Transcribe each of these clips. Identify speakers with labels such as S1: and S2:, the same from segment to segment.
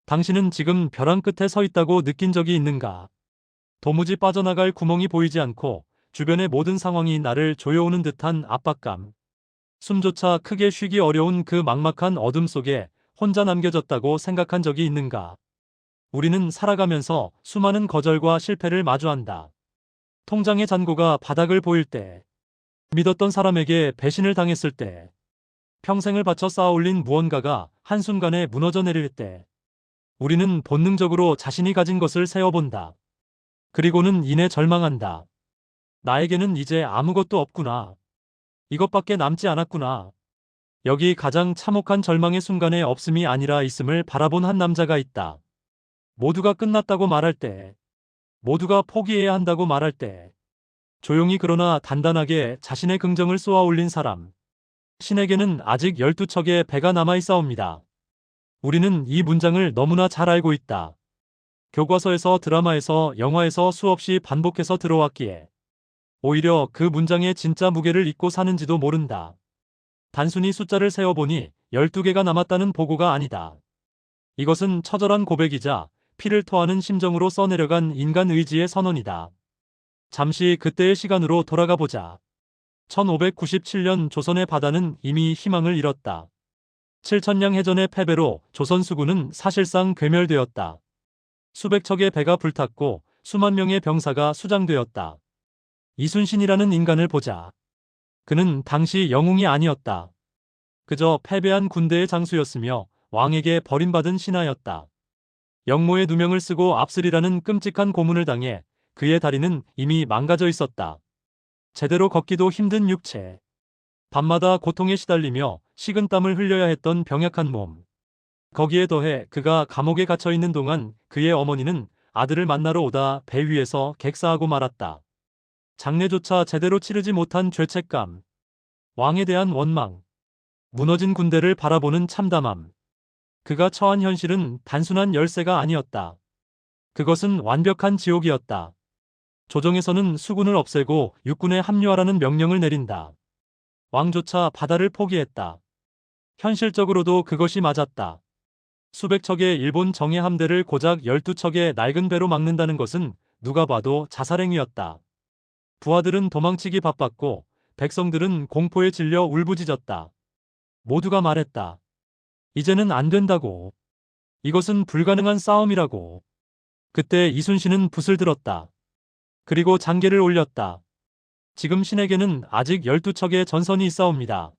S1: 당신은 지금 벼랑 끝에 서 있다고 느낀 적이 있는가? 도무지 빠져나갈 구멍이 보이지 않고 주변의 모든 상황이 나를 조여오는 듯한 압박감. 숨조차 크게 쉬기 어려운 그 막막한 어둠 속에 혼자 남겨졌다고 생각한 적이 있는가? 우리는 살아가면서 수많은 거절과 실패를 마주한다. 통장의 잔고가 바닥을 보일 때, 믿었던 사람에게 배신을 당했을 때, 평생을 바쳐 쌓아올린 무언가가 한순간에 무너져 내릴 때, 우리는 본능적으로 자신이 가진 것을 세어본다. 그리고는 이내 절망한다. 나에게는 이제 아무것도 없구나. 이것밖에 남지 않았구나. 여기 가장 참혹한 절망의 순간에 없음이 아니라 있음을 바라본 한 남자가 있다. 모두가 끝났다고 말할 때, 모두가 포기해야 한다고 말할 때, 조용히 그러나 단단하게 자신의 긍정을 쏘아 올린 사람. 신에게는 아직 12척의 배가 남아있사옵니다. 우리는 이 문장을 너무나 잘 알고 있다. 교과서에서, 드라마에서, 영화에서 수없이 반복해서 들어왔기에 오히려 그 문장의 진짜 무게를 잊고 사는지도 모른다. 단순히 숫자를 세어보니 12개가 남았다는 보고가 아니다. 이것은 처절한 고백이자 피를 토하는 심정으로 써내려간 인간 의지의 선언이다. 잠시 그때의 시간으로 돌아가 보자. 1597년 조선의 바다는 이미 희망을 잃었다. 7천량 해전의 패배로 조선 수군은 사실상 괴멸되었다. 수백 척의 배가 불탔고 수만 명의 병사가 수장되었다. 이순신이라는 인간을 보자. 그는 당시 영웅이 아니었다. 그저 패배한 군대의 장수였으며 왕에게 버림받은 신하였다. 영모의 누명을 쓰고 앞서리라는 끔찍한 고문을 당해 그의 다리는 이미 망가져 있었다. 제대로 걷기도 힘든 육체. 밤마다 고통에 시달리며 식은땀을 흘려야 했던 병약한 몸. 거기에 더해 그가 감옥에 갇혀 있는 동안 그의 어머니는 아들을 만나러 오다 배 위에서 객사하고 말았다. 장례조차 제대로 치르지 못한 죄책감. 왕에 대한 원망. 무너진 군대를 바라보는 참담함. 그가 처한 현실은 단순한 열세가 아니었다. 그것은 완벽한 지옥이었다. 조정에서는 수군을 없애고 육군에 합류하라는 명령을 내린다. 왕조차 바다를 포기했다. 현실적으로도 그것이 맞았다. 수백 척의 일본 정예 함대를 고작 12척의 낡은 배로 막는다는 것은 누가 봐도 자살행위였다. 부하들은 도망치기 바빴고 백성들은 공포에 질려 울부짖었다. 모두가 말했다. 이제는 안 된다고. 이것은 불가능한 싸움이라고. 그때 이순신은 붓을 들었다. 그리고 장계를 올렸다. 지금 신에게는 아직 12척의 전선이 있사옵니다.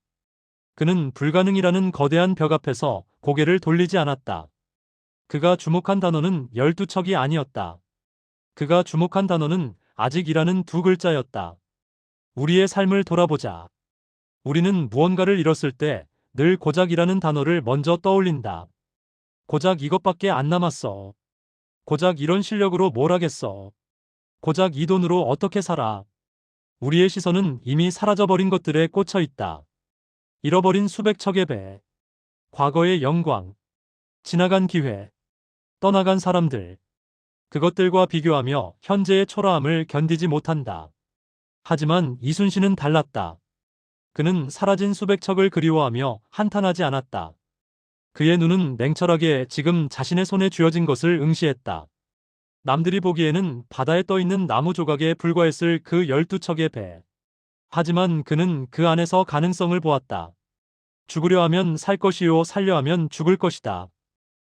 S1: 그는 불가능이라는 거대한 벽 앞에서 고개를 돌리지 않았다. 그가 주목한 단어는 12척이 아니었다. 그가 주목한 단어는 아직이라는 두 글자였다. 우리의 삶을 돌아보자. 우리는 무언가를 잃었을 때 늘 고작이라는 단어를 먼저 떠올린다. 고작 이것밖에 안 남았어. 고작 이런 실력으로 뭘 하겠어. 고작 이 돈으로 어떻게 살아. 우리의 시선은 이미 사라져버린 것들에 꽂혀 있다. 잃어버린 수백 척의 배. 과거의 영광. 지나간 기회. 떠나간 사람들. 그것들과 비교하며 현재의 초라함을 견디지 못한다. 하지만 이순신은 달랐다. 그는 사라진 수백 척을 그리워하며 한탄하지 않았다. 그의 눈은 냉철하게 지금 자신의 손에 쥐어진 것을 응시했다. 남들이 보기에는 바다에 떠있는 나무 조각에 불과했을 그 12척의 배. 하지만 그는 그 안에서 가능성을 보았다. 죽으려 하면 살 것이요 살려 하면 죽을 것이다.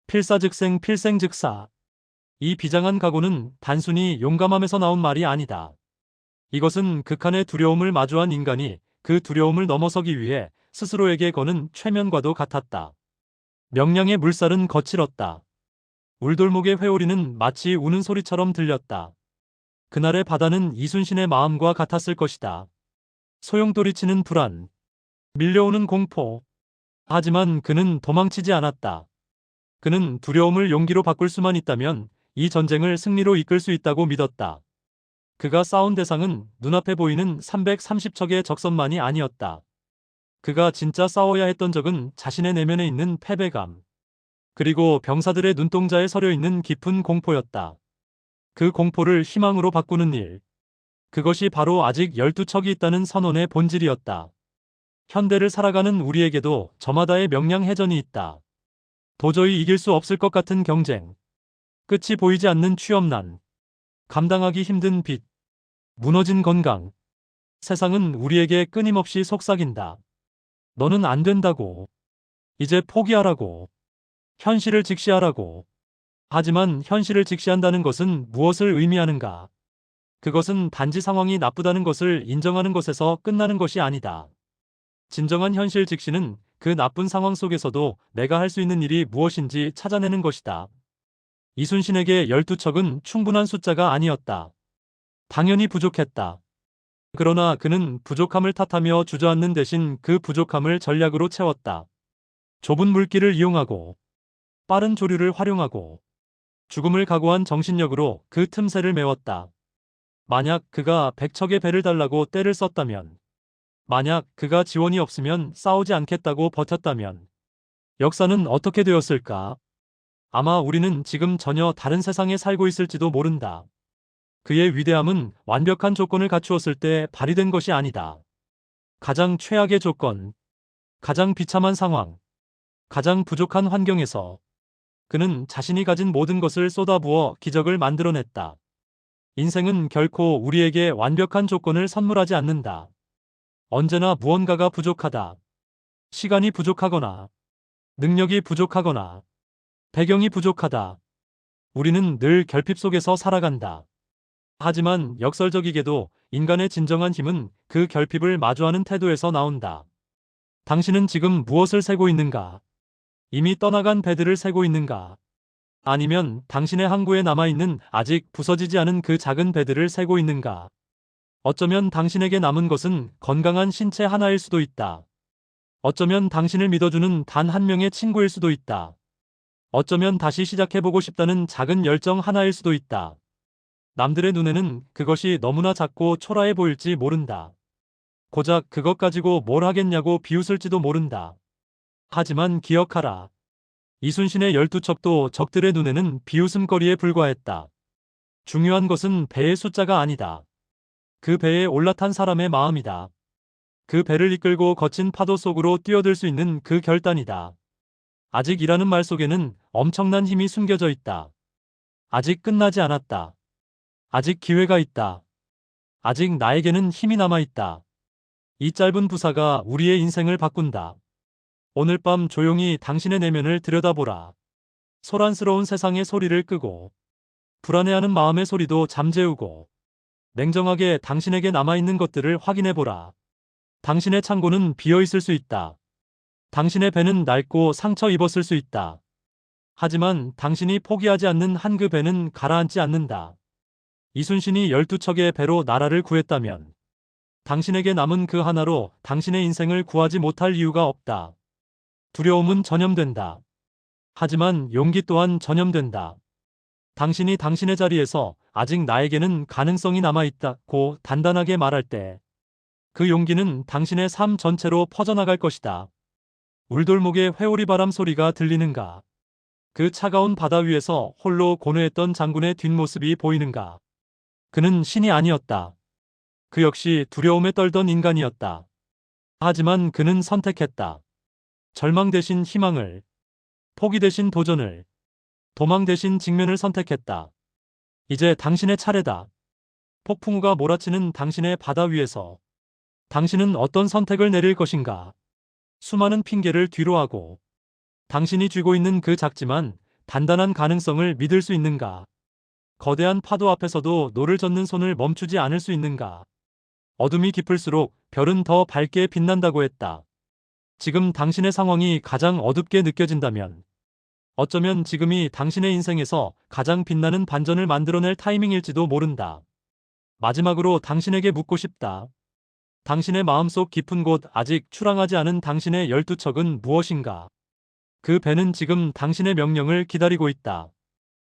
S1: 필사즉생 필생즉사. 이 비장한 각오는 단순히 용감함에서 나온 말이 아니다. 이것은 극한의 두려움을 마주한 인간이 그 두려움을 넘어서기 위해 스스로에게 거는 최면과도 같았다. 명량의 물살은 거칠었다. 울돌목의 회오리는 마치 우는 소리처럼 들렸다. 그날의 바다는 이순신의 마음과 같았을 것이다. 소용돌이치는 불안, 밀려오는 공포. 하지만 그는 도망치지 않았다. 그는 두려움을 용기로 바꿀 수만 있다면 이 전쟁을 승리로 이끌 수 있다고 믿었다. 그가 싸운 대상은 눈앞에 보이는 330척의 적선만이 아니었다. 그가 진짜 싸워야 했던 적은 자신의 내면에 있는 패배감, 그리고 병사들의 눈동자에 서려 있는 깊은 공포였다. 그 공포를 희망으로 바꾸는 일. 그것이 바로 아직 12척이 있다는 선언의 본질이었다. 현대를 살아가는 우리에게도 저마다의 명량해전이 있다. 도저히 이길 수 없을 것 같은 경쟁. 끝이 보이지 않는 취업난. 감당하기 힘든 빚. 무너진 건강. 세상은 우리에게 끊임없이 속삭인다. 너는 안 된다고. 이제 포기하라고. 현실을 직시하라고. 하지만 현실을 직시한다는 것은 무엇을 의미하는가? 그것은 단지 상황이 나쁘다는 것을 인정하는 것에서 끝나는 것이 아니다. 진정한 현실 직시는 그 나쁜 상황 속에서도 내가 할 수 있는 일이 무엇인지 찾아내는 것이다. 이순신에게 12척은 충분한 숫자가 아니었다. 당연히 부족했다. 그러나 그는 부족함을 탓하며 주저앉는 대신 그 부족함을 전략으로 채웠다. 좁은 물길을 이용하고 빠른 조류를 활용하고 죽음을 각오한 정신력으로 그 틈새를 메웠다. 만약 그가 100척의 배를 달라고 떼를 썼다면, 만약 그가 지원이 없으면 싸우지 않겠다고 버텼다면 역사는 어떻게 되었을까? 아마 우리는 지금 전혀 다른 세상에 살고 있을지도 모른다. 그의 위대함은 완벽한 조건을 갖추었을 때 발휘된 것이 아니다. 가장 최악의 조건, 가장 비참한 상황, 가장 부족한 환경에서 그는 자신이 가진 모든 것을 쏟아부어 기적을 만들어냈다. 인생은 결코 우리에게 완벽한 조건을 선물하지 않는다. 언제나 무언가가 부족하다. 시간이 부족하거나, 능력이 부족하거나, 배경이 부족하다. 우리는 늘 결핍 속에서 살아간다. 하지만 역설적이게도 인간의 진정한 힘은 그 결핍을 마주하는 태도에서 나온다. 당신은 지금 무엇을 세고 있는가? 이미 떠나간 배들을 세고 있는가? 아니면 당신의 항구에 남아있는 아직 부서지지 않은 그 작은 배들을 세고 있는가? 어쩌면 당신에게 남은 것은 건강한 신체 하나일 수도 있다. 어쩌면 당신을 믿어주는 단 한 명의 친구일 수도 있다. 어쩌면 다시 시작해보고 싶다는 작은 열정 하나일 수도 있다. 남들의 눈에는 그것이 너무나 작고 초라해 보일지 모른다. 고작 그것 가지고 뭘 하겠냐고 비웃을지도 모른다. 하지만 기억하라. 이순신의 12척도 적들의 눈에는 비웃음거리에 불과했다. 중요한 것은 배의 숫자가 아니다. 그 배에 올라탄 사람의 마음이다. 그 배를 이끌고 거친 파도 속으로 뛰어들 수 있는 그 결단이다. 아직이라는 말 속에는 엄청난 힘이 숨겨져 있다. 아직 끝나지 않았다. 아직 기회가 있다. 아직 나에게는 힘이 남아있다. 이 짧은 부사가 우리의 인생을 바꾼다. 오늘 밤 조용히 당신의 내면을 들여다보라. 소란스러운 세상의 소리를 끄고, 불안해하는 마음의 소리도 잠재우고, 냉정하게 당신에게 남아있는 것들을 확인해보라. 당신의 창고는 비어있을 수 있다. 당신의 배는 낡고 상처 입었을 수 있다. 하지만 당신이 포기하지 않는 한 그 배는 가라앉지 않는다. 이순신이 12척의 배로 나라를 구했다면 당신에게 남은 그 하나로 당신의 인생을 구하지 못할 이유가 없다. 두려움은 전염된다. 하지만 용기 또한 전염된다. 당신이 당신의 자리에서 아직 나에게는 가능성이 남아있다고 단단하게 말할 때 그 용기는 당신의 삶 전체로 퍼져나갈 것이다. 울돌목의 회오리 바람 소리가 들리는가? 그 차가운 바다 위에서 홀로 고뇌했던 장군의 뒷모습이 보이는가? 그는 신이 아니었다. 그 역시 두려움에 떨던 인간이었다. 하지만 그는 선택했다. 절망 대신 희망을, 포기 대신 도전을, 도망 대신 직면을 선택했다. 이제 당신의 차례다. 폭풍우가 몰아치는 당신의 바다 위에서 당신은 어떤 선택을 내릴 것인가? 수많은 핑계를 뒤로하고 당신이 쥐고 있는 그 작지만 단단한 가능성을 믿을 수 있는가? 거대한 파도 앞에서도 노를 젓는 손을 멈추지 않을 수 있는가? 어둠이 깊을수록 별은 더 밝게 빛난다고 했다. 지금 당신의 상황이 가장 어둡게 느껴진다면 어쩌면 지금이 당신의 인생에서 가장 빛나는 반전을 만들어낼 타이밍일지도 모른다. 마지막으로 당신에게 묻고 싶다. 당신의 마음속 깊은 곳 아직 출항하지 않은 당신의 12척은 무엇인가? 그 배는 지금 당신의 명령을 기다리고 있다.